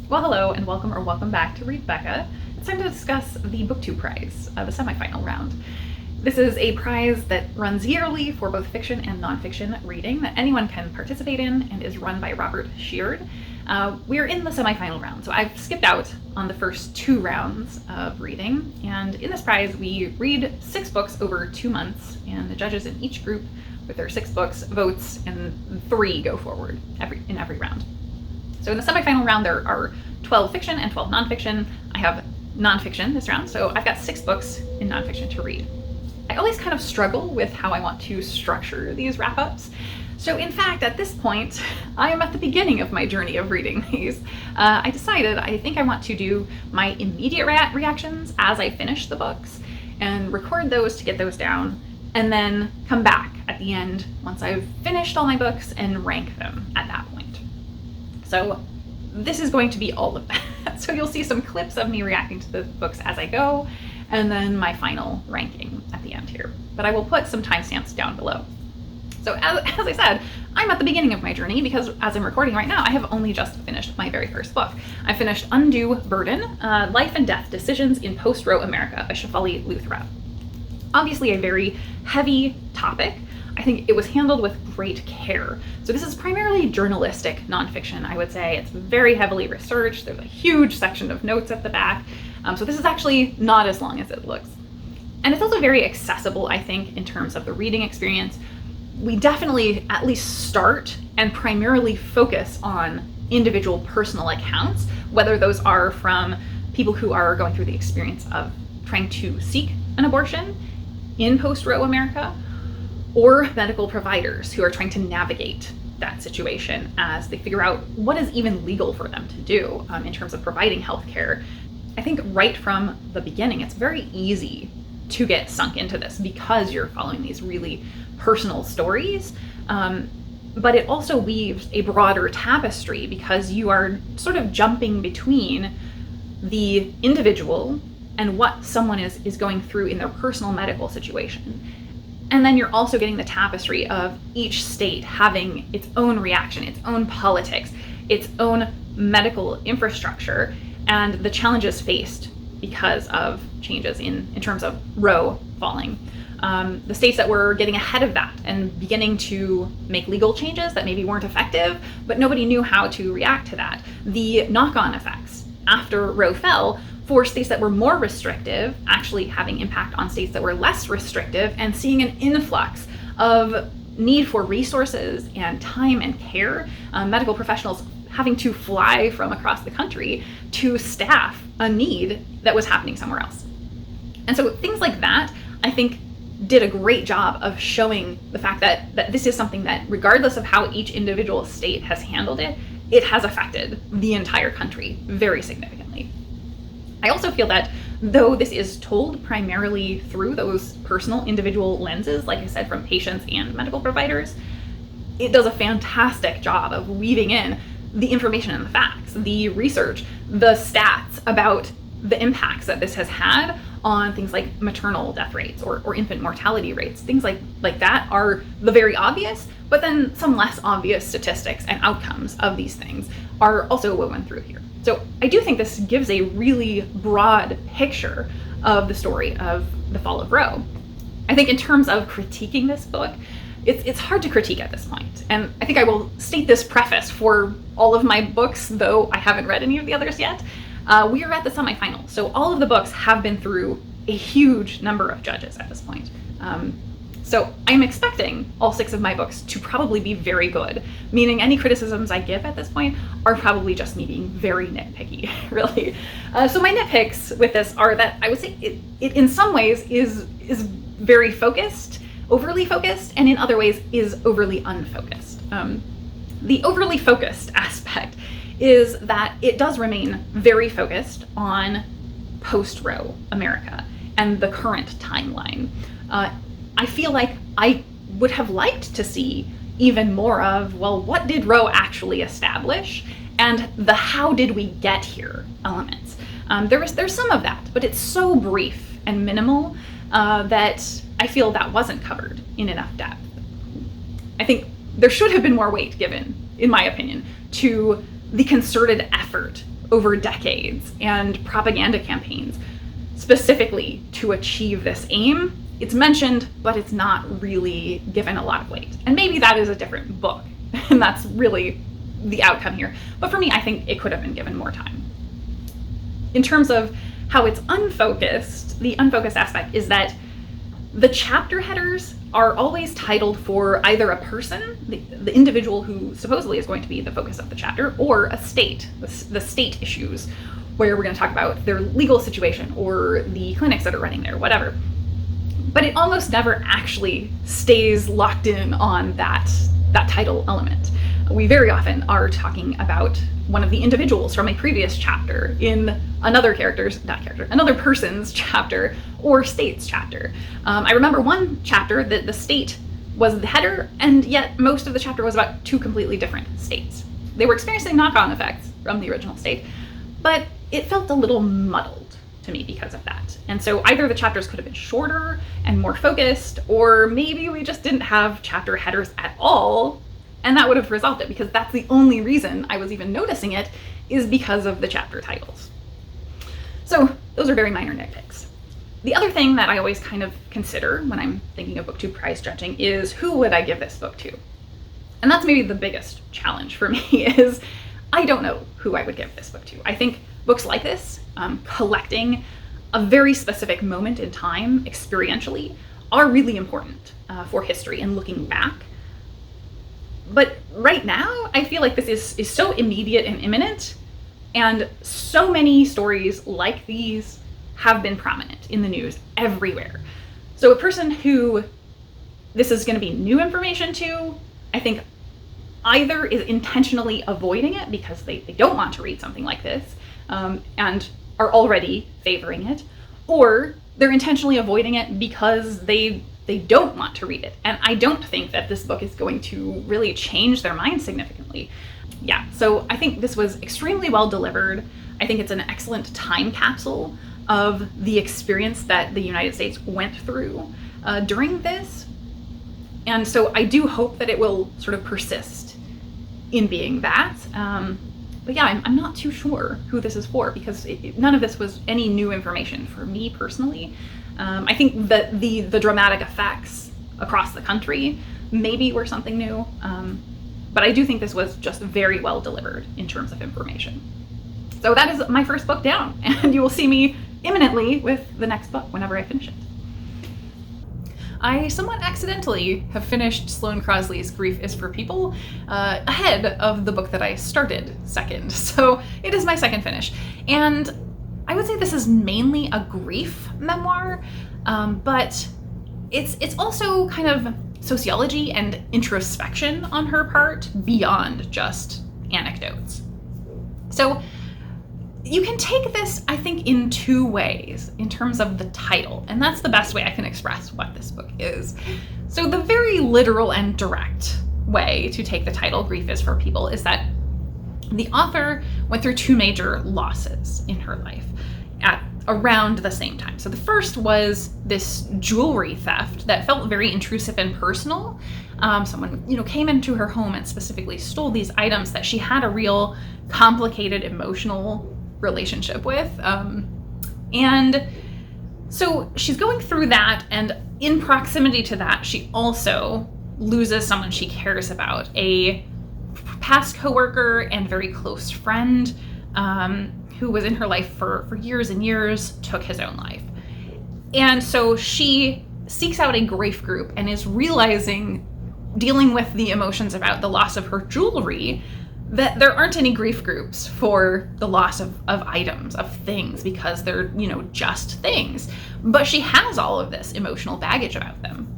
Well, hello and welcome back to Read Becca. It's time to discuss the Booktube prize, the semifinal round. This is a prize that runs yearly for both fiction and nonfiction reading that anyone can participate in and is run by Robert Sheard. We're in the semifinal round, so I've skipped out on the first 2 rounds of reading, and in this prize we read 6 books over 2 months, and the judges in each group with their 6 books votes, and 3 go forward in every round. So in the semifinal round, there are 12 fiction and 12 nonfiction. I have nonfiction this round, so I've got 6 books in nonfiction to read. I always kind of struggle with how I want to structure these wrap-ups. So in fact, at this point, I am at the beginning of my journey of reading these. I decided I think I want to do my immediate reactions as I finish the books and record those to get those down, and then come back at the end once I've finished all my books and rank them at that point. So this is going to be all of that. So you'll see some clips of me reacting to the books as I go, and then my final ranking at the end here. But I will put some timestamps down below. So as I said, I'm at the beginning of my journey because as I'm recording right now, I have only just finished my very first book. I finished Undue Burden, Life and Death Decisions in Post-Roe America by Shefali Luthra. Obviously a very heavy topic. I think it was handled with great care. So this is primarily journalistic nonfiction, I would say. It's very heavily researched. There's a huge section of notes at the back. So this is actually not as long as it looks. And it's also very accessible, I think, in terms of the reading experience. We definitely at least start and primarily focus on individual personal accounts, whether those are from people who are going through the experience of trying to seek an abortion in post-Roe America, or medical providers who are trying to navigate that situation as they figure out what is even legal for them to do in terms of providing healthcare. I think right from the beginning, it's very easy to get sunk into this because you're following these really personal stories, but it also weaves a broader tapestry because you are sort of jumping between the individual and what someone is going through in their personal medical situation. And then you're also getting the tapestry of each state having its own reaction, its own politics, its own medical infrastructure, and the challenges faced because of changes in terms of Roe falling. The states that were getting ahead of that and beginning to make legal changes that maybe weren't effective, but nobody knew how to react to that. The knock-on effects after Roe fell for states that were more restrictive, actually having impact on states that were less restrictive, and seeing an influx of need for resources and time and care, medical professionals having to fly from across the country to staff a need that was happening somewhere else. And so things like that, I think, did a great job of showing the fact that this is something that, regardless of how each individual state has handled it, it has affected the entire country very significantly. I also feel that though this is told primarily through those personal individual lenses, like I said, from patients and medical providers, it does a fantastic job of weaving in the information and the facts, the research, the stats about the impacts that this has had on things like maternal death rates or infant mortality rates. Things like that are the very obvious, but then some less obvious statistics and outcomes of these things are also woven through here. So I do think this gives a really broad picture of the story of the fall of Roe. I think in terms of critiquing this book, it's hard to critique at this point. And I think I will state this preface for all of my books, though I haven't read any of the others yet. We are at the semifinal, so all of the books have been through a huge number of judges at this point. So I'm expecting all 6 of my books to probably be very good, meaning any criticisms I give at this point are probably just me being very nitpicky, really. So my nitpicks with this are that I would say it in some ways is very focused, overly focused, and in other ways is overly unfocused. The overly focused aspect is that it does remain very focused on post-Roe America and the current timeline. I feel like I would have liked to see even more of, well, what did Roe actually establish, and the how did we get here elements. There's some of that, but it's so brief and minimal that I feel that wasn't covered in enough depth. I think there should have been more weight given, in my opinion, to the concerted effort over decades and propaganda campaigns specifically to achieve this aim. It's mentioned, but it's not really given a lot of weight. And maybe that is a different book, and that's really the outcome here. But for me, I think it could have been given more time. In terms of how it's unfocused, the unfocused aspect is that the chapter headers are always titled for either a person, the individual who supposedly is going to be the focus of the chapter, or a state, the state issues, where we're going to talk about their legal situation or the clinics that are running there, whatever. But it almost never actually stays locked in on that title element. We very often are talking about one of the individuals from a previous chapter in another person's chapter or state's chapter. I remember one chapter that the state was the header, and yet most of the chapter was about two completely different states. They were experiencing knock-on effects from the original state, but it felt a little muddled to me because of that. And so either the chapters could have been shorter and more focused, or maybe we just didn't have chapter headers at all, and that would have resolved it, because that's the only reason I was even noticing it, is because of the chapter titles. So those are very minor nitpicks. The other thing that I always kind of consider when I'm thinking of Booktube prize judging is, who would I give this book to? And that's maybe the biggest challenge for me, is I don't know who I would give this book to. I think books like this, collecting a very specific moment in time experientially, are really important for history and looking back. But right now, I feel like this is so immediate and imminent, and so many stories like these have been prominent in the news everywhere. So a person who this is going to be new information to, I think either is intentionally avoiding it because they don't want to read something like this, and are already favoring it, or they're intentionally avoiding it because they don't want to read it. And I don't think that this book is going to really change their mind significantly. Yeah, so I think this was extremely well delivered. I think it's an excellent time capsule of the experience that the United States went through during this. And so I do hope that it will sort of persist in being that. But yeah, I'm not too sure who this is for, because none of this was any new information for me personally. I think that the dramatic effects across the country maybe were something new, but I do think this was just very well delivered in terms of information. So that is my first book down, and you will see me imminently with the next book whenever I finish it. I somewhat accidentally have finished Sloane Crosley's Grief is for People ahead of the book that I started second, so it is my second finish. And I would say this is mainly a grief memoir, but it's also kind of sociology and introspection on her part beyond just anecdotes. So you can take this, I think, in two ways in terms of the title, and that's the best way I can express what this book is. So the very literal and direct way to take the title, Grief is for People, is that the author went through two major losses in her life at around the same time. So the first was this jewelry theft that felt very intrusive and personal. Someone, came into her home and specifically stole these items that she had a real complicated emotional relationship with. And so she's going through that, and in proximity to that, she also loses someone she cares about, a past coworker and very close friend who was in her life for years and years, took his own life. And so she seeks out a grief group and is realizing, dealing with the emotions about the loss of her jewelry, that there aren't any grief groups for the loss of items, of things, because they're, just things. But she has all of this emotional baggage about them.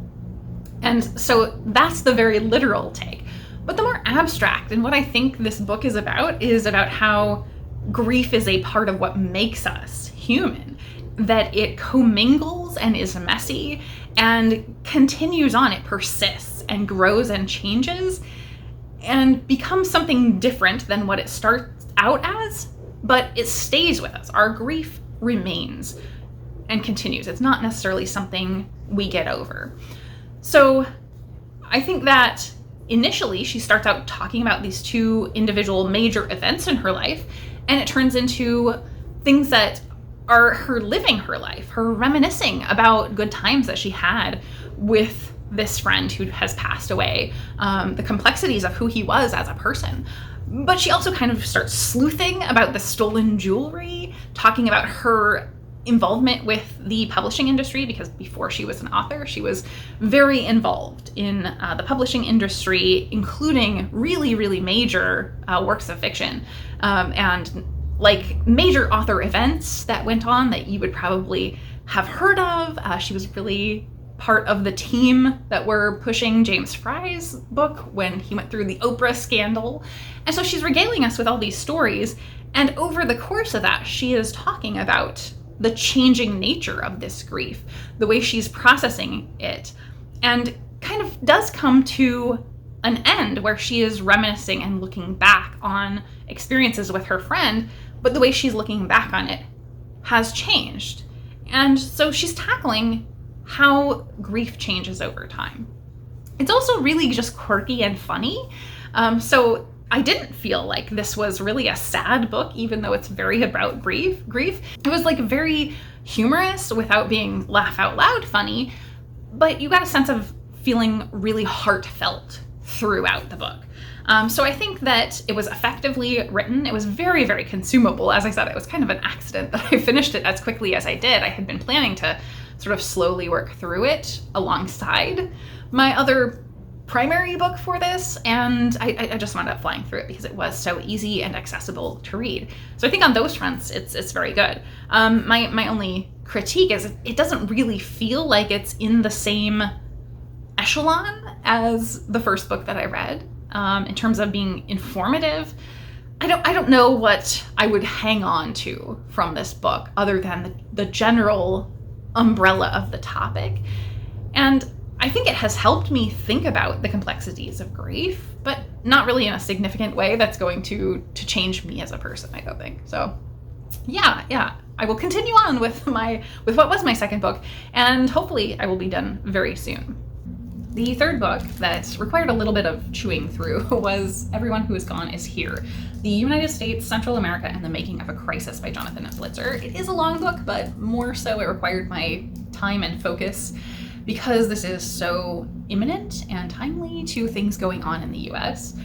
And so that's the very literal take. But the more abstract, and what I think this book is about how grief is a part of what makes us human, that it commingles and is messy and continues on. It persists and grows and changes and becomes something different than what it starts out as, but it stays with us. Our grief remains and continues. It's not necessarily something we get over. So I think that initially she starts out talking about these two individual major events in her life, and it turns into things that are her living her life, her reminiscing about good times that she had with this friend who has passed away, the complexities of who he was as a person. But she also kind of starts sleuthing about the stolen jewelry, talking about her involvement with the publishing industry, because before she was an author, she was very involved in the publishing industry, including really, really major works of fiction, and like major author events that went on that you would probably have heard of. She was really part of the team that were pushing James Fry's book when he went through the Oprah scandal. And so she's regaling us with all these stories. And over the course of that, she is talking about the changing nature of this grief, the way she's processing it, and kind of does come to an end where she is reminiscing and looking back on experiences with her friend, but the way she's looking back on it has changed. And so she's tackling how grief changes over time. It's also really just quirky and funny. So I didn't feel like this was really a sad book, even though it's very about grief. It was like very humorous without being laugh out loud funny, but you got a sense of feeling really heartfelt throughout the book. So I think that it was effectively written. It was very, very consumable. As I said, it was kind of an accident that I finished it as quickly as I did. I had been planning to sort of slowly work through it alongside my other primary book for this, and I just wound up flying through it because it was so easy and accessible to read. So I think on those fronts, it's very good. My only critique is it doesn't really feel like it's in the same echelon as the first book that I read in terms of being informative. I don't know what I would hang on to from this book other than the general umbrella of the topic. And I think it has helped me think about the complexities of grief, but not really in a significant way that's going to change me as a person, I don't think. So yeah, I will continue on with what was my second book, and hopefully I will be done very soon. The third book that required a little bit of chewing through was Everyone Who Is Gone Is Here: The United States, Central America, and the Making of a Crisis by Jonathan Blitzer. It is a long book, but more so it required my time and focus because this is so imminent and timely to things going on in the US.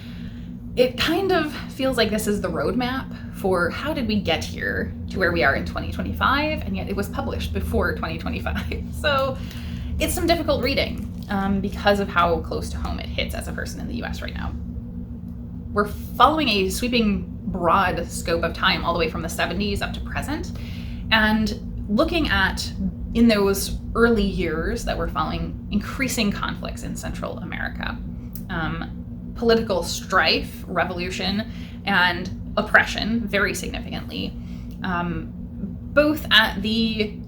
It kind of feels like this is the roadmap for how did we get here to where we are in 2025, and yet it was published before 2025. So it's some difficult reading because of how close to home it hits as a person in the US right now. We're following a sweeping, broad scope of time all the way from the 70s up to present, and looking at, in those early years that we're following, increasing conflicts in Central America. Political strife, revolution, and oppression, very significantly, both at the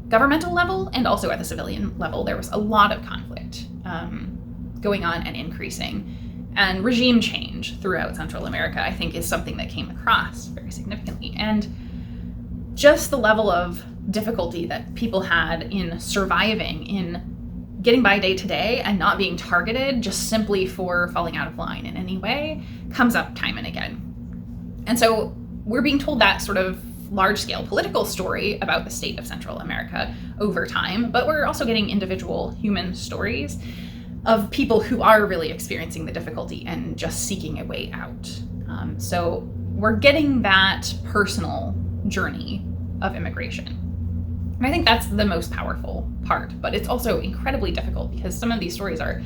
governmental level and also at the civilian level. There was a lot of conflict going on and increasing. And regime change throughout Central America, I think, is something that came across very significantly. And just the level of difficulty that people had in surviving, in getting by day to day and not being targeted just simply for falling out of line in any way comes up time and again. And so we're being told that sort of large-scale political story about the state of Central America over time, but we're also getting individual human stories of people who are really experiencing the difficulty and just seeking a way out. So we're getting that personal journey of immigration. And I think that's the most powerful part, but it's also incredibly difficult because some of these stories are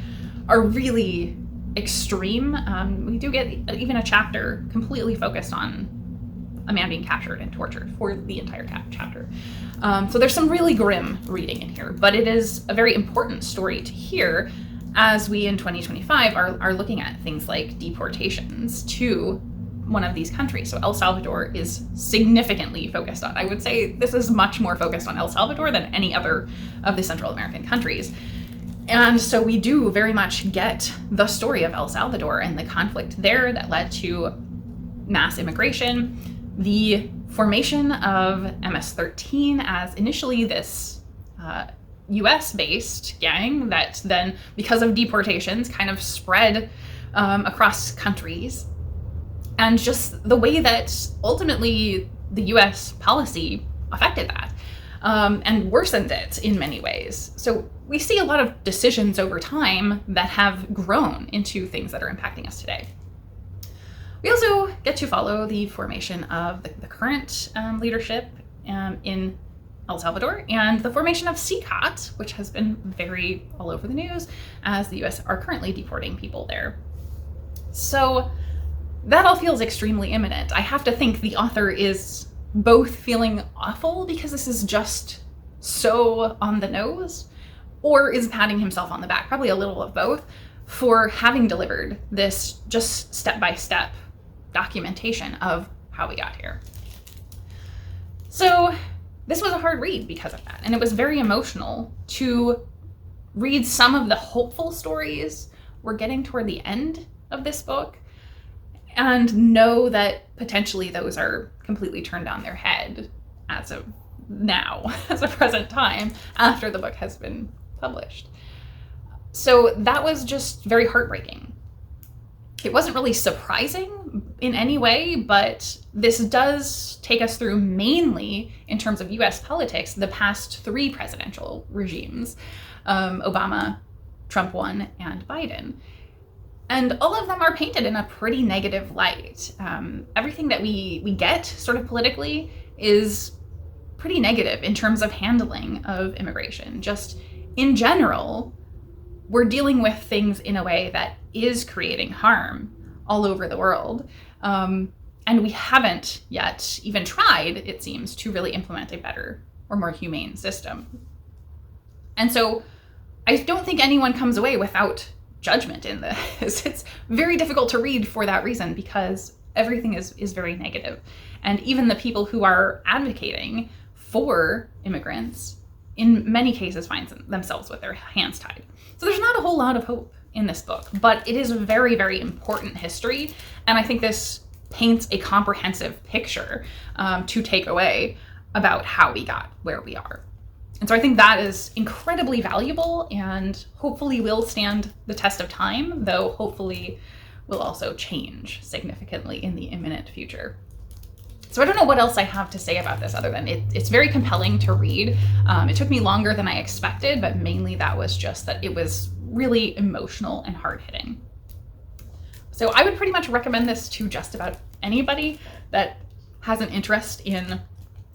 really extreme. We do get even a chapter completely focused on a man being captured and tortured for the entire chapter. So there's some really grim reading in here, but it is a very important story to hear as we in 2025 are looking at things like deportations to one of these countries. So El Salvador is significantly focused on. I would say this is much more focused on El Salvador than any other of the Central American countries. And so we do very much get the story of El Salvador and the conflict there that led to mass immigration, the formation of MS-13 as initially this US-based gang that then, because of deportations, kind of spread across countries. and just the way that ultimately the US policy affected that, and worsened it in many ways. So we see a lot of decisions over time that have grown into things that are impacting us today. We also get to follow the formation of the current leadership in El Salvador, and the formation of CCOT, which has been very all over the news as the US are currently deporting people there. So that all feels extremely imminent. I have to think the author is both feeling awful because this is just so on the nose, or is patting himself on the back, probably a little of both, for having delivered this just step-by-step documentation of how we got here. So this was a hard read because of that, and it was very emotional to read some of the hopeful stories we're getting toward the end of this book and know that potentially those are completely turned on their head as of now, as a present time, after the book has been published. So that was just very heartbreaking. It wasn't really surprising in any way, but this does take us through, mainly in terms of US politics, the past 3 presidential regimes, Obama, Trump 1, and Biden. And all of them are painted in a pretty negative light. Everything that we get sort of politically is pretty negative in terms of handling of immigration. Just in general, we're dealing with things in a way that is creating harm all over the world. And we haven't yet even tried, it seems, to really implement a better or more humane system. And so I don't think anyone comes away without judgment in this. It's very difficult to read for that reason, because everything is very negative. And even the people who are advocating for immigrants, in many cases, find themselves with their hands tied. So there's not a whole lot of hope in this book, but it is a very, very important history. And I think this paints a comprehensive picture to take away about how we got where we are. And so I think that is incredibly valuable and hopefully will stand the test of time, though hopefully will also change significantly in the imminent future. So I don't know what else I have to say about this other than it's very compelling to read. It took me longer than I expected, but mainly that was just that it was really emotional and hard-hitting. So I would pretty much recommend this to just about anybody that has an interest in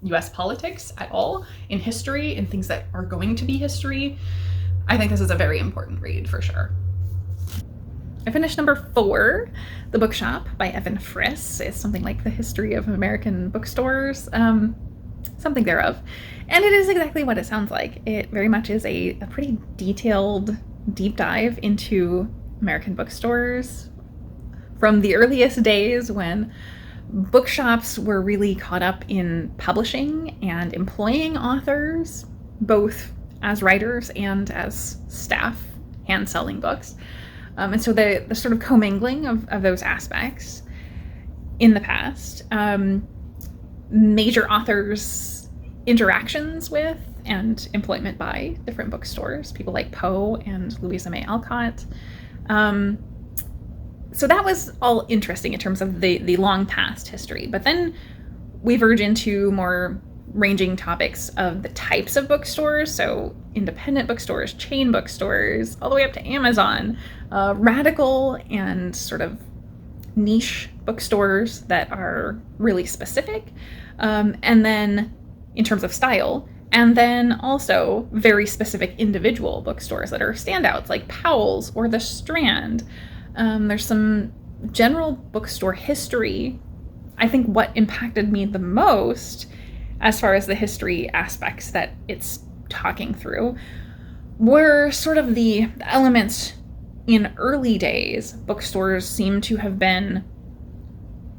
US politics at all, in history, in things that are going to be history. I think this is a very important read for sure. I finished number 4, The Bookshop by Evan Friss. It's something like the history of American bookstores, something thereof. And it is exactly what it sounds like. It very much is a pretty detailed deep dive into American bookstores from the earliest days when bookshops were really caught up in publishing and employing authors, both as writers and as staff, hand-selling books. And so the sort of commingling of those aspects in the past, major authors' interactions with and employment by different bookstores, people like Poe and Louisa May Alcott. So that was all interesting in terms of the long past history. But then we verge into more ranging topics of the types of bookstores, so independent bookstores, chain bookstores, all the way up to Amazon, radical and sort of niche bookstores that are really specific, and then in terms of style, and then also very specific individual bookstores that are standouts like Powell's or The Strand. There's some general bookstore history. I think what impacted me the most, as far as the history aspects that it's talking through, were sort of the elements in early days. Bookstores seem to have been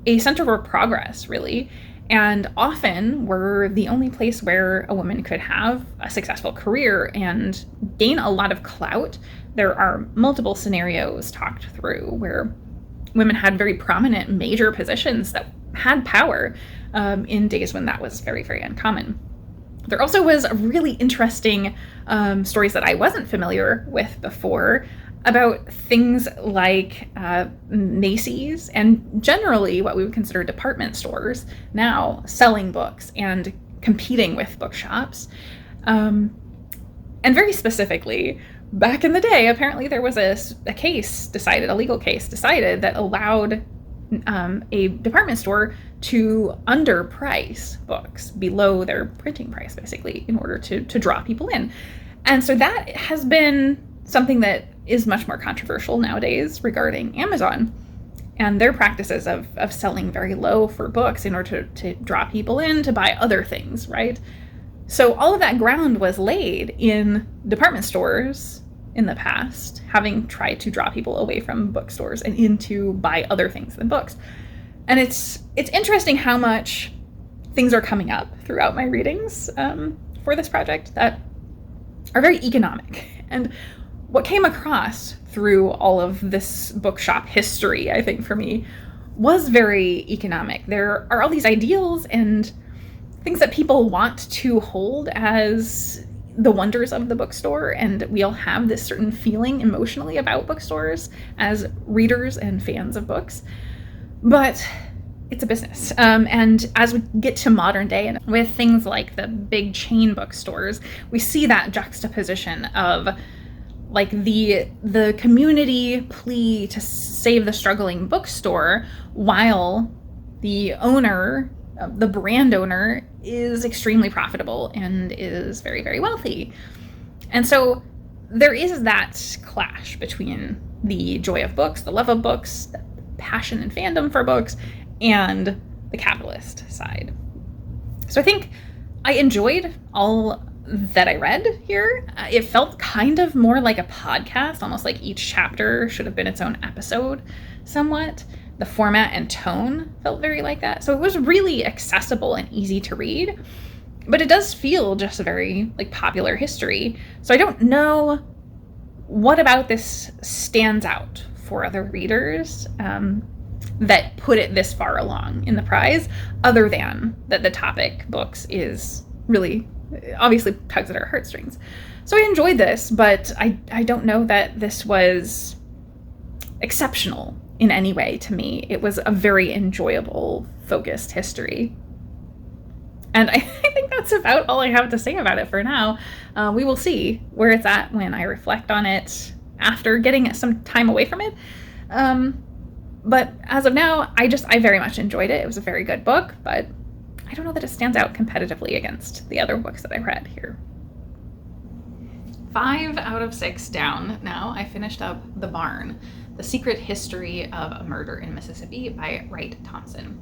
a center of progress, really, and often were the only place where a woman could have a successful career and gain a lot of clout. There are multiple scenarios talked through where women had very prominent major positions that had power in days when that was very, very uncommon. There also was a really interesting stories that I wasn't familiar with before about things like Macy's and generally what we would consider department stores now selling books and competing with bookshops. And very specifically, back in the day, apparently there was a legal case decided that allowed a department store to underprice books below their printing price, basically, in order to draw people in. And so that has been something that is much more controversial nowadays regarding Amazon and their practices of selling very low for books in order to draw people in to buy other things, right? So all of that ground was laid in department stores in the past, having tried to draw people away from bookstores and into buy other things than books. And it's interesting how much things are coming up throughout my readings for this project that are very economic. And what came across through all of this bookshop history, I think for me, was very economic. There are all these ideals and things that people want to hold as the wonders of the bookstore, and we all have this certain feeling emotionally about bookstores as readers and fans of books. But it's a business. And as we get to modern day and with things like the big chain bookstores, we see that juxtaposition of like the community plea to save the struggling bookstore while the owner, the brand owner, is extremely profitable and is very, very wealthy. And so there is that clash between the joy of books, the love of books, the passion and fandom for books, and the capitalist side. So I think I enjoyed all that I read here. It felt kind of more like a podcast, almost like each chapter should have been its own episode somewhat. The format and tone felt very like that. So it was really accessible and easy to read, but it does feel just a very like popular history. So I don't know what about this stands out for other readers that put it this far along in the prize, other than that the topic books is really obviously tugs at our heartstrings. So I enjoyed this, but I don't know that this was exceptional in any way to me. It was a very enjoyable, focused history. And I think that's about all I have to say about it for now. We will see where it's at when I reflect on it after getting some time away from it. But as of now, I very much enjoyed it. It was a very good book, but I don't know that it stands out competitively against the other books that I read here. 5 out of 6 down now. I finished up The Barn, The Secret History of a Murder in Mississippi by Wright Thompson.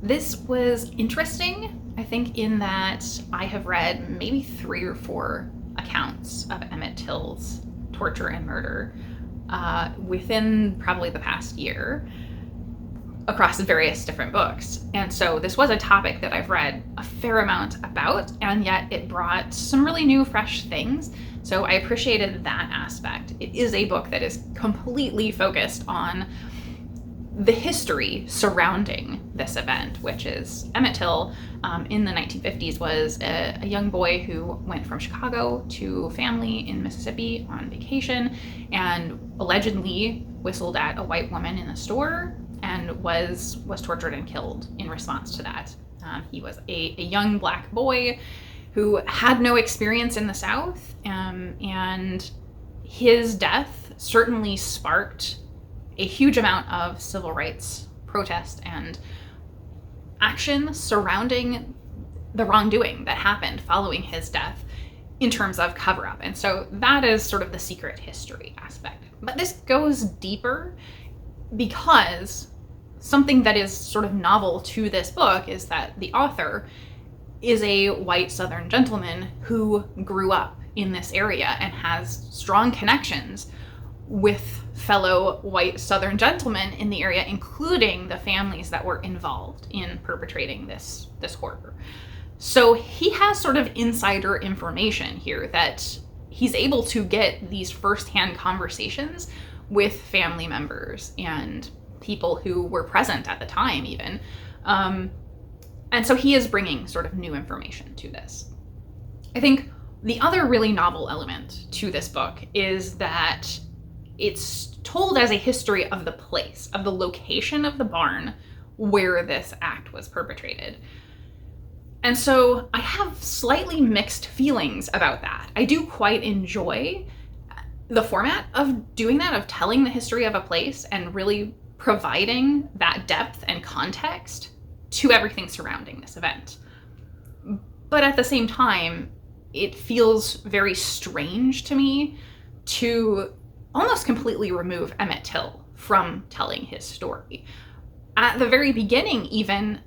This was interesting, I think, in that I have read maybe 3 or 4 accounts of Emmett Till's torture and murder within probably the past year across various different books. And so this was a topic that I've read a fair amount about, and yet it brought some really new, fresh things. So I appreciated that aspect. It is a book that is completely focused on the history surrounding this event, which is Emmett Till in the 1950s was a young boy who went from Chicago to family in Mississippi on vacation and allegedly whistled at a white woman in a store and was tortured and killed in response to that. He was a young black boy who had no experience in the South, and his death certainly sparked a huge amount of civil rights protest and action surrounding the wrongdoing that happened following his death in terms of cover-up. And so that is sort of the secret history aspect. But this goes deeper because something that is sort of novel to this book is that the author is a white Southern gentleman who grew up in this area and has strong connections with fellow white Southern gentlemen in the area, including the families that were involved in perpetrating this horror. So he has sort of insider information here that he's able to get these firsthand conversations with family members and people who were present at the time even. And so he is bringing sort of new information to this. I think the other really novel element to this book is that it's told as a history of the place, of the location of the barn where this act was perpetrated. And so I have slightly mixed feelings about that. I do quite enjoy the format of doing that, of telling the history of a place and really providing that depth and context to everything surrounding this event. But at the same time, it feels very strange to me to almost completely remove Emmett Till from telling his story. At the very beginning, even,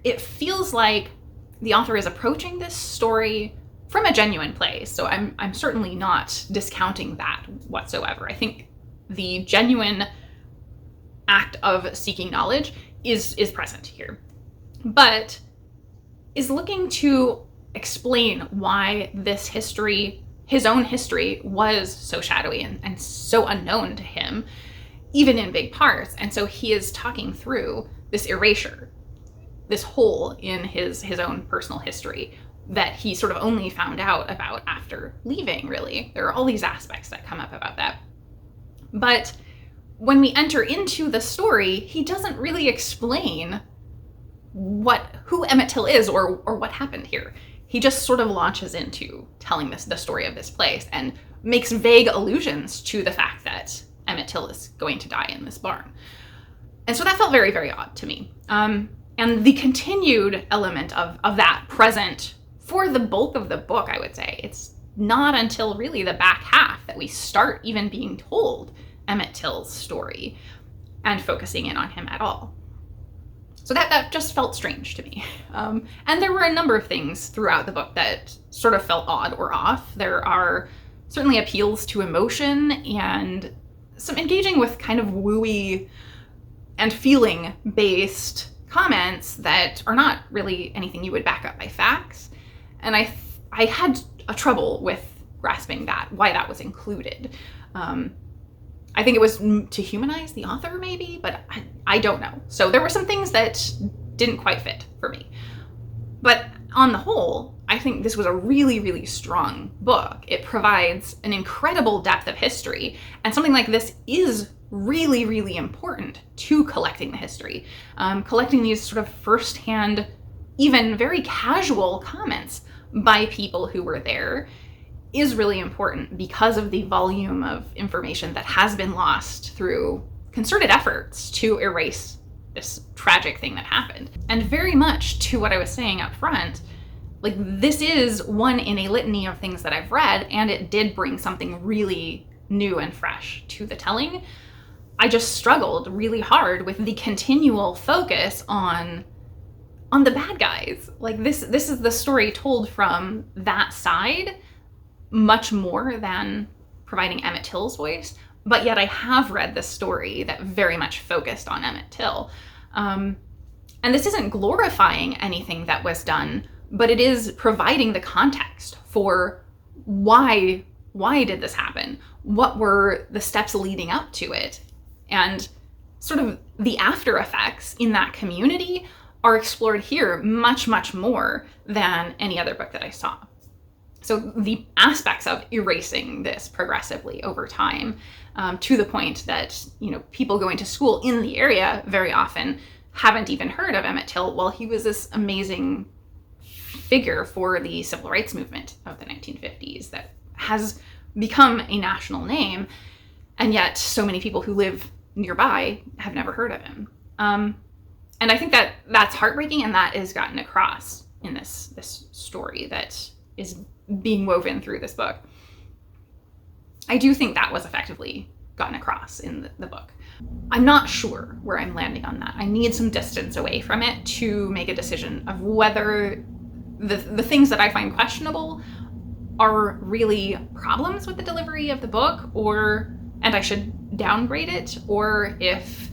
it feels like the author is approaching this story from a genuine place. So I'm certainly not discounting that whatsoever. I think the genuine act of seeking knowledge is present here, but is looking to explain why this history, his own history, was so shadowy and so unknown to him, even in big parts. And so he is talking through this erasure, this hole in his own personal history that he sort of only found out about after leaving, really. There are all these aspects that come up about that. But when we enter into the story, he doesn't really explain who Emmett Till is or what happened here. He just sort of launches into telling the story of this place and makes vague allusions to the fact that Emmett Till is going to die in this barn. And so that felt very, very odd to me. And the continued element of that present for the bulk of the book, I would say. It's not until really the back half that we start even being told Emmett Till's story and focusing in on him at all. So that just felt strange to me. And there were a number of things throughout the book that sort of felt odd or off. There are certainly appeals to emotion and some engaging with kind of wooey and feeling-based comments that are not really anything you would back up by facts. And I had a trouble with grasping why that was included. I think it was to humanize the author, maybe, but I don't know. So there were some things that didn't quite fit for me. But on the whole, I think this was a really, really strong book. It provides an incredible depth of history, and something like this is really, really important to collecting the history. Collecting these sort of firsthand, even very casual comments by people who were there is really important because of the volume of information that has been lost through concerted efforts to erase this tragic thing that happened. And very much to what I was saying up front, like, this is one in a litany of things that I've read, and it did bring something really new and fresh to the telling. I just struggled really hard with the continual focus on the bad guys. Like, this is the story told from that side, much more than providing Emmett Till's voice, but yet I have read this story that very much focused on Emmett Till. And this isn't glorifying anything that was done, but it is providing the context for why did this happen? What were the steps leading up to it? And sort of the after effects in that community are explored here much, much more than any other book that I saw. So the aspects of erasing this progressively over time, to the point that, people going to school in the area very often haven't even heard of Emmett Till. Well, he was this amazing figure for the civil rights movement of the 1950s that has become a national name, and yet so many people who live nearby have never heard of him. And I think that that's heartbreaking, and that is gotten across in this story that is being woven through this book. I do think that was effectively gotten across in the book. I'm not sure where I'm landing on that. I need some distance away from it to make a decision of whether the things that I find questionable are really problems with the delivery of the book, and I should downgrade it, or if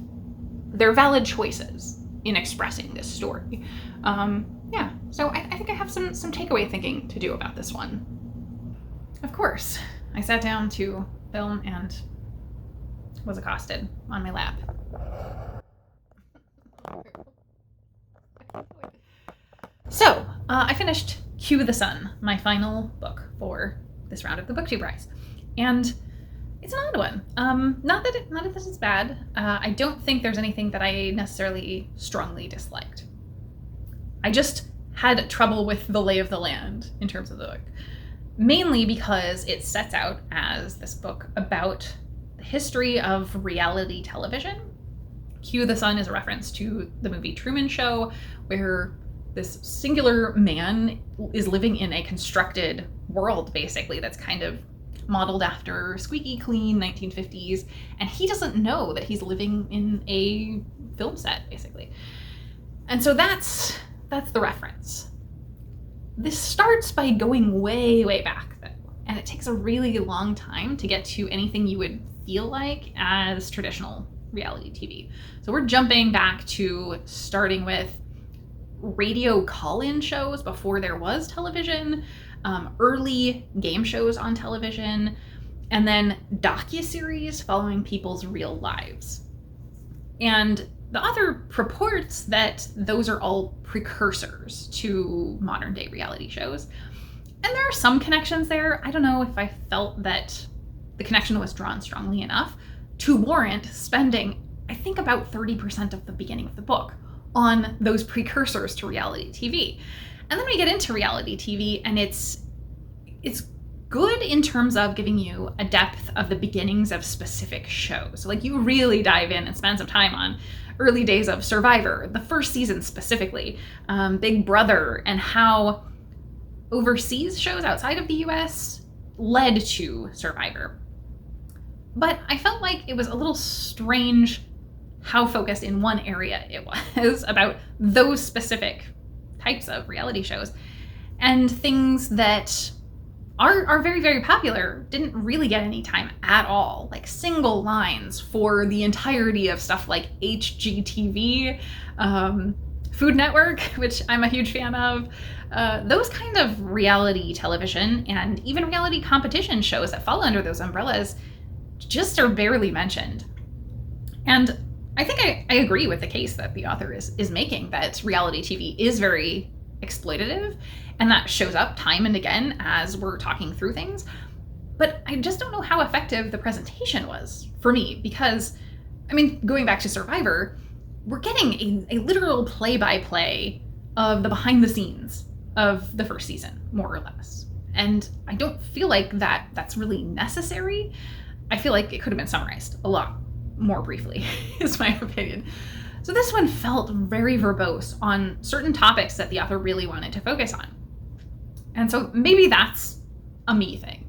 they're valid choices in expressing this story. So I think I have some takeaway thinking to do about this one. Of course, I sat down to film and was accosted on my lap. So, I finished Cue the Sun, my final book for this round of the Booktube Prize. And It's an odd one. Not that this is bad. I don't think there's anything that I necessarily strongly disliked. I just had trouble with the lay of the land in terms of the book, mainly because it sets out as this book about the history of reality television. Cue the Sun is a reference to the movie Truman Show, where this singular man is living in a constructed world, basically, that's kind of modeled after squeaky clean 1950s, and he doesn't know that he's living in a film set, basically. And so that's the reference. This starts by going way, way back, though, and it takes a really long time to get to anything you would feel like as traditional reality TV. So we're jumping back to starting with radio call-in shows before there was television, early game shows on television, and then docuseries following people's real lives. And the author purports that those are all precursors to modern day reality shows. And there are some connections there. I don't know if I felt that the connection was drawn strongly enough to warrant spending, I think, about 30% of the beginning of the book on those precursors to reality TV. And then we get into reality TV, and it's good in terms of giving you a depth of the beginnings of specific shows. So, like, you really dive in and spend some time on early days of Survivor, the first season specifically, Big Brother, and how overseas shows outside of the US led to Survivor. But I felt like it was a little strange how focused in one area it was about those specific types of reality shows, and things that are very, very popular didn't really get any time at all, like single lines for the entirety of stuff like HGTV, Food Network, which I'm a huge fan of. Those kind of reality television and even reality competition shows that fall under those umbrellas just are barely mentioned. And I think I agree with the case that the author is making, that reality TV is very exploitative, and that shows up time and again as we're talking through things. But I just don't know how effective the presentation was for me, because, I mean, going back to Survivor, we're getting a literal play-by-play of the behind the scenes of the first season, more or less. And I don't feel like that's really necessary. I feel like it could have been summarized a lot more briefly, is my opinion. So this one felt very verbose on certain topics that the author really wanted to focus on. And so maybe that's a me thing,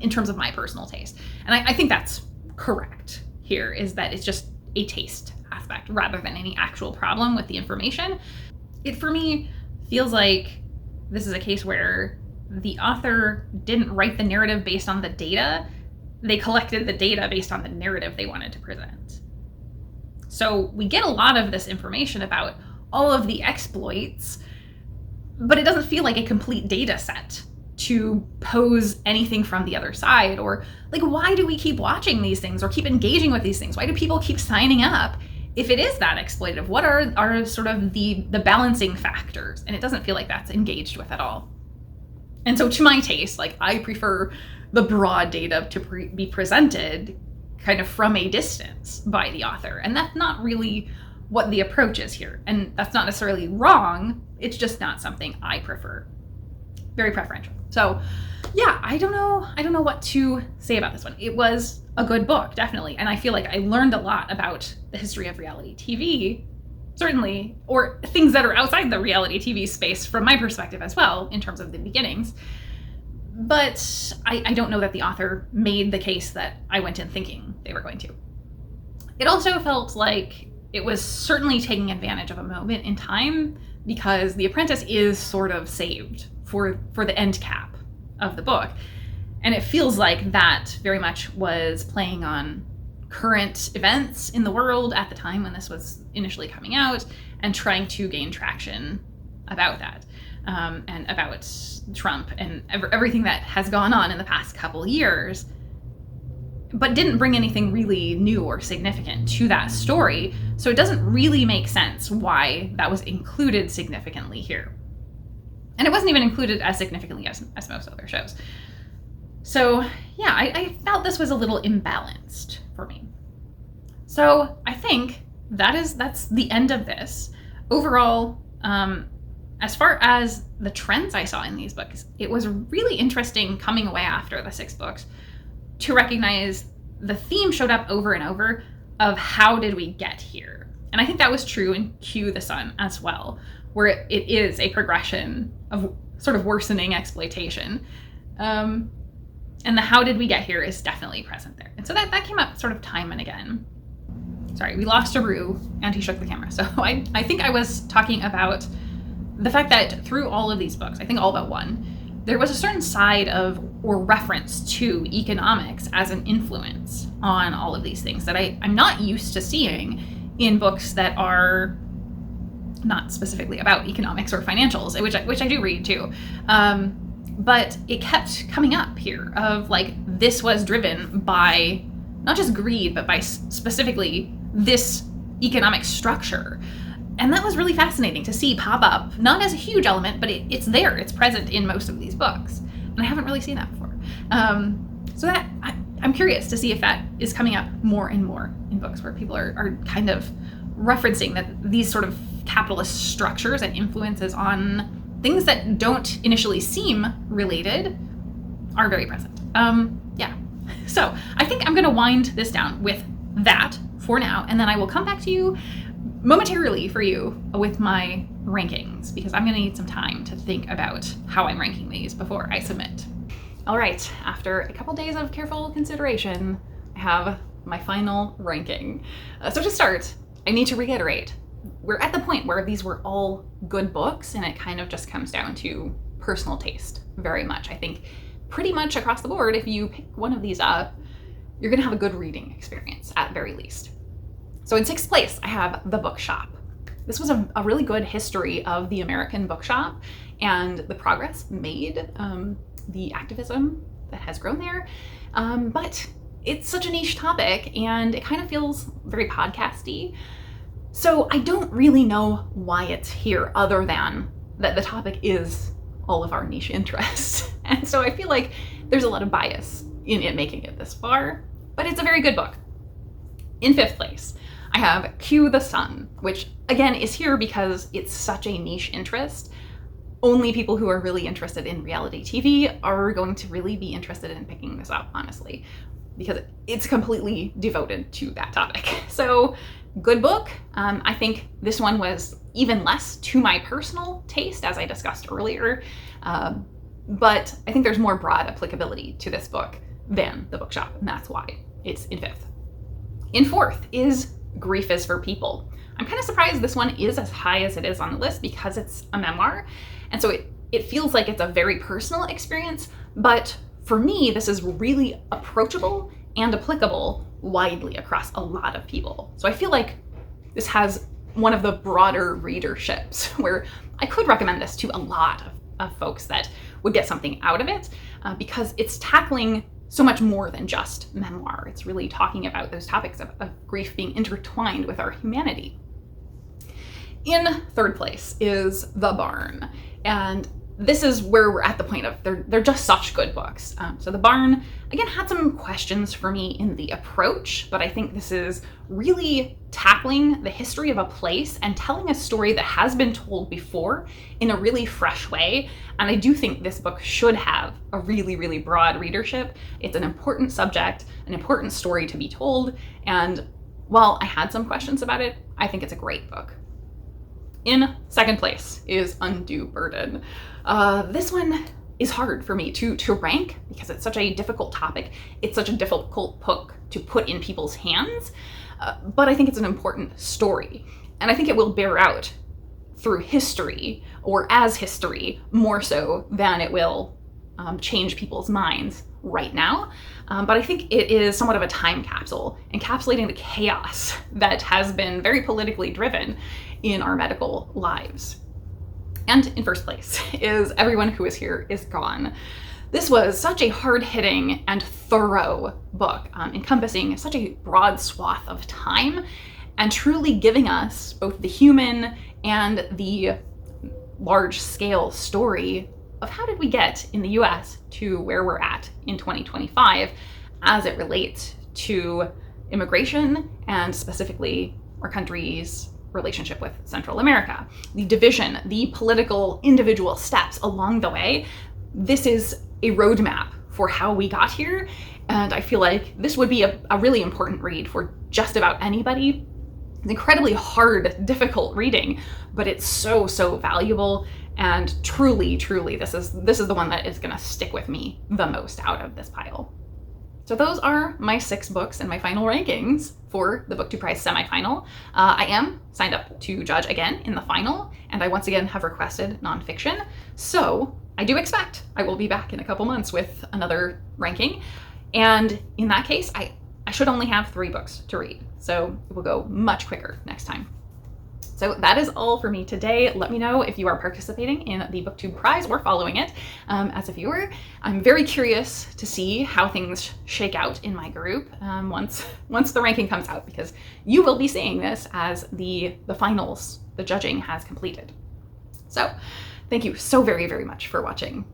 in terms of my personal taste. And I think that's correct here, is that it's just a taste aspect rather than any actual problem with the information. It, for me, feels like this is a case where the author didn't write the narrative based on the data. They collected the data based on the narrative they wanted to present. So we get a lot of this information about all of the exploits, but it doesn't feel like a complete data set to pose anything from the other side. Or, like, why do we keep watching these things or keep engaging with these things? Why do people keep signing up if it is that exploitative? What are sort of the balancing factors? And it doesn't feel like that's engaged with at all. And so to my taste, like, I prefer the broad data to be presented kind of from a distance by the author. And that's not really what the approach is here. And that's not necessarily wrong. It's just not something I prefer. Very preferential. So yeah, I don't know what to say about this one. It was a good book, definitely. And I feel like I learned a lot about the history of reality TV, certainly, or things that are outside the reality TV space from my perspective as well, in terms of the beginnings. But I don't know that the author made the case that I went in thinking they were going to. It also felt like it was certainly taking advantage of a moment in time, because The Apprentice is sort of saved for the end cap of the book. And it feels like that very much was playing on current events in the world at the time when this was initially coming out, and trying to gain traction about that. And about Trump and everything that has gone on in the past couple years, but didn't bring anything really new or significant to that story. So it doesn't really make sense why that was included significantly here. And it wasn't even included as significantly as most other shows. So yeah, I felt this was a little imbalanced for me. So I think that's the end of this. Overall, as far as the trends I saw in these books, it was really interesting coming away after the 6 books to recognize the theme showed up over and over of how did we get here? And I think that was true in Q the Sun as well, where it is a progression of sort of worsening exploitation. And the how did we get here is definitely present there. And so that came up sort of time and again. Sorry, we lost Aru and he shook the camera. So I think I was talking about the fact that through all of these books, I think all but one, there was a certain side of or reference to economics as an influence on all of these things that I'm not used to seeing in books that are not specifically about economics or financials, which I do read too. But it kept coming up here of like, this was driven by not just greed, but by specifically this economic structure. And that was really fascinating to see pop up, not as a huge element, but it's there, it's present in most of these books. And I haven't really seen that before. So that I'm curious to see if that is coming up more and more in books where people are kind of referencing that these sort of capitalist structures and influences on things that don't initially seem related are very present. Yeah. So I think I'm gonna wind this down with that for now, and then I will come back to you momentarily for you with my rankings, because I'm gonna need some time to think about how I'm ranking these before I submit. All right, after a couple days of careful consideration, I have my final ranking. So to start, I need to reiterate, we're at the point where these were all good books and it kind of just comes down to personal taste very much. I think pretty much across the board, if you pick one of these up, you're gonna have a good reading experience at very least. So in 6th place, I have The Bookshop. This was a really good history of the American bookshop and the progress made, the activism that has grown there. But it's such a niche topic and it kind of feels very podcasty. So I don't really know why it's here other than that the topic is all of our niche interests. And so I feel like there's a lot of bias in it making it this far, but it's a very good book. In 5th place, I have Q the Sun, which again is here because it's such a niche interest. Only people who are really interested in reality TV are going to really be interested in picking this up, honestly, because it's completely devoted to that topic. So good book. I think this one was even less to my personal taste, as I discussed earlier, but I think there's more broad applicability to this book than The Bookshop, and that's why it's in 5th. In 4th is Grief is for People. I'm kind of surprised this one is as high as it is on the list because it's a memoir, and so it feels like it's a very personal experience, but for me, this is really approachable and applicable widely across a lot of people. So I feel like this has one of the broader readerships where I could recommend this to a lot of folks that would get something out of it because it's tackling so much more than just memoir. It's really talking about those topics of grief being intertwined with our humanity. In 3rd place is The Barn. And this is where we're at the point of they're just such good books. So The Barn, again, had some questions for me in the approach, but I think this is really tackling the history of a place and telling a story that has been told before in a really fresh way. And I do think this book should have a really, really broad readership. It's an important subject, an important story to be told. And while I had some questions about it, I think it's a great book. In 2nd place is Undue Burden. This one is hard for me to rank because it's such a difficult topic. It's such a difficult book to put in people's hands, but I think it's an important story. And I think it will bear out through history or as history more so than it will change people's minds right now. But I think it is somewhat of a time capsule, encapsulating the chaos that has been very politically driven in our medical lives. And in 1st place is Everyone Who Is Here Is Gone. This was such a hard-hitting and thorough book, encompassing such a broad swath of time and truly giving us both the human and the large-scale story of how did we get in the US to where we're at in 2025 as it relates to immigration and specifically our country's relationship with Central America. The division, the political individual steps along the way. This is a roadmap for how we got here. And I feel like this would be a really important read for just about anybody. It's incredibly hard, difficult reading, but it's so, so valuable. And truly, truly, this is the one that is gonna stick with me the most out of this pile. So those are my 6 books and my final rankings for the Booktube Prize semifinal. I am signed up to judge again in the final, and I once again have requested nonfiction. So I do expect I will be back in a couple months with another ranking. And in that case, I should only have 3 books to read. So it will go much quicker next time. So that is all for me today. Let me know if you are participating in the Booktube Prize or following it as a viewer. I'm very curious to see how things shake out in my group once the ranking comes out, because you will be seeing this as the finals, the judging has completed. So thank you so very, very much for watching.